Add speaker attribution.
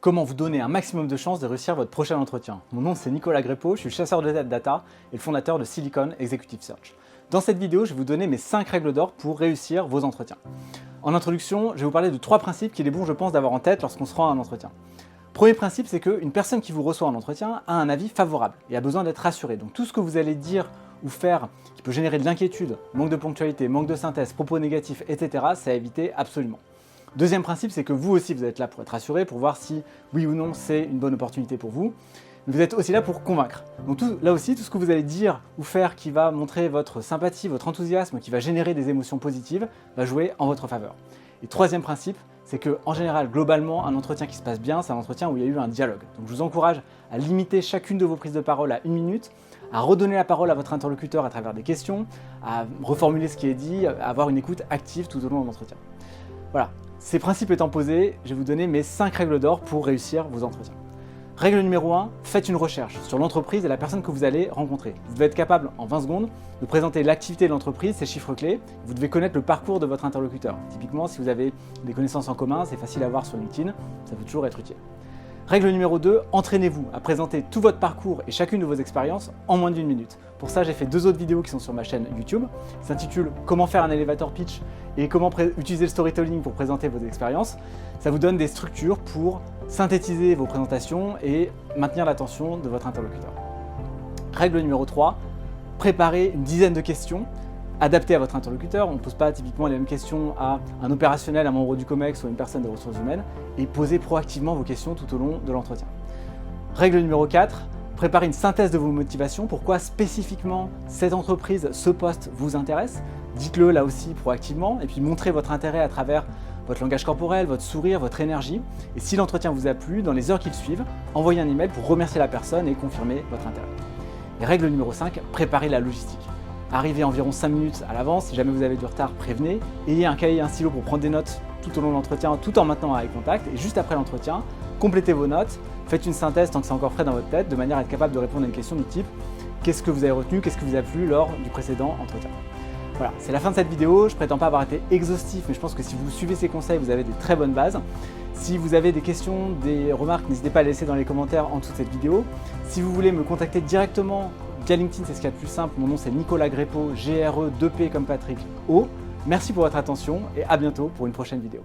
Speaker 1: Comment vous donner un maximum de chances de réussir votre prochain entretien. Mon nom c'est Nicolas Grépeau, je suis chasseur de tête data et le fondateur de Silicon Executive Search. Dans cette vidéo, je vais vous donner mes 5 règles d'or pour réussir vos entretiens. En introduction, je vais vous parler de 3 principes qu'il est bon, je pense, d'avoir en tête lorsqu'on se rend à un entretien. Premier principe, c'est qu'une personne qui vous reçoit en entretien a un avis favorable et a besoin d'être rassurée. Donc tout ce que vous allez dire ou faire qui peut générer de l'inquiétude, manque de ponctualité, manque de synthèse, propos négatifs, etc., c'est à éviter absolument. Deuxième principe, c'est que vous aussi, vous êtes là pour être rassuré, pour voir si, oui ou non, c'est une bonne opportunité pour vous. Vous êtes aussi là pour convaincre. Donc là aussi, tout ce que vous allez dire ou faire qui va montrer votre sympathie, votre enthousiasme, qui va générer des émotions positives, va jouer en votre faveur. Et troisième principe, c'est que en général, globalement, un entretien qui se passe bien, c'est un entretien où il y a eu un dialogue. Donc je vous encourage à limiter chacune de vos prises de parole à 1 minute, à redonner la parole à votre interlocuteur à travers des questions, à reformuler ce qui est dit, à avoir une écoute active tout au long de l'entretien. Voilà. Ces principes étant posés, je vais vous donner mes 5 règles d'or pour réussir vos entretiens. Règle numéro 1, faites une recherche sur l'entreprise et la personne que vous allez rencontrer. Vous devez être capable, en 20 secondes, de présenter l'activité de l'entreprise, ses chiffres clés. Vous devez connaître le parcours de votre interlocuteur. Typiquement, si vous avez des connaissances en commun, c'est facile à voir sur LinkedIn, ça peut toujours être utile. Règle numéro 2, entraînez-vous à présenter tout votre parcours et chacune de vos expériences en moins d'1 minute. Pour ça, j'ai fait 2 autres vidéos qui sont sur ma chaîne YouTube. Ça s'intitule « Comment faire un elevator pitch » et « Comment utiliser le storytelling pour présenter vos expériences ». Ça vous donne des structures pour synthétiser vos présentations et maintenir l'attention de votre interlocuteur. Règle numéro 3, préparez une dizaine de questions adaptées à votre interlocuteur. On ne pose pas typiquement les mêmes questions à un opérationnel, un membre du COMEX ou une personne des ressources humaines, et posez proactivement vos questions tout au long de l'entretien. Règle numéro 4, préparez une synthèse de vos motivations. Pourquoi spécifiquement cette entreprise, ce poste vous intéresse? Dites-le là aussi proactivement et puis montrez votre intérêt à travers votre langage corporel, votre sourire, votre énergie. Et si l'entretien vous a plu, dans les heures qui suivent, envoyez un email pour remercier la personne et confirmer votre intérêt. Et règle numéro 5, préparez la logistique. Arrivez environ 5 minutes à l'avance, si jamais vous avez du retard, prévenez. Ayez un cahier et un stylo pour prendre des notes tout au long de l'entretien, tout en maintenant un eye contact. Et juste après l'entretien, complétez vos notes, faites une synthèse tant que c'est encore frais dans votre tête, de manière à être capable de répondre à une question du type « Qu'est-ce que vous avez retenu? Qu'est-ce que vous a plu lors du précédent entretien ?» Voilà, c'est la fin de cette vidéo. Je prétends pas avoir été exhaustif, mais je pense que si vous suivez ces conseils, vous avez des très bonnes bases. Si vous avez des questions, des remarques, n'hésitez pas à les laisser dans les commentaires en dessous de cette vidéo. Si vous voulez me contacter directement via LinkedIn, c'est ce qu'il y a de plus simple. Mon nom c'est Nicolas Grépeau, GRE 2P comme Patrick O. Merci pour votre attention et à bientôt pour une prochaine vidéo.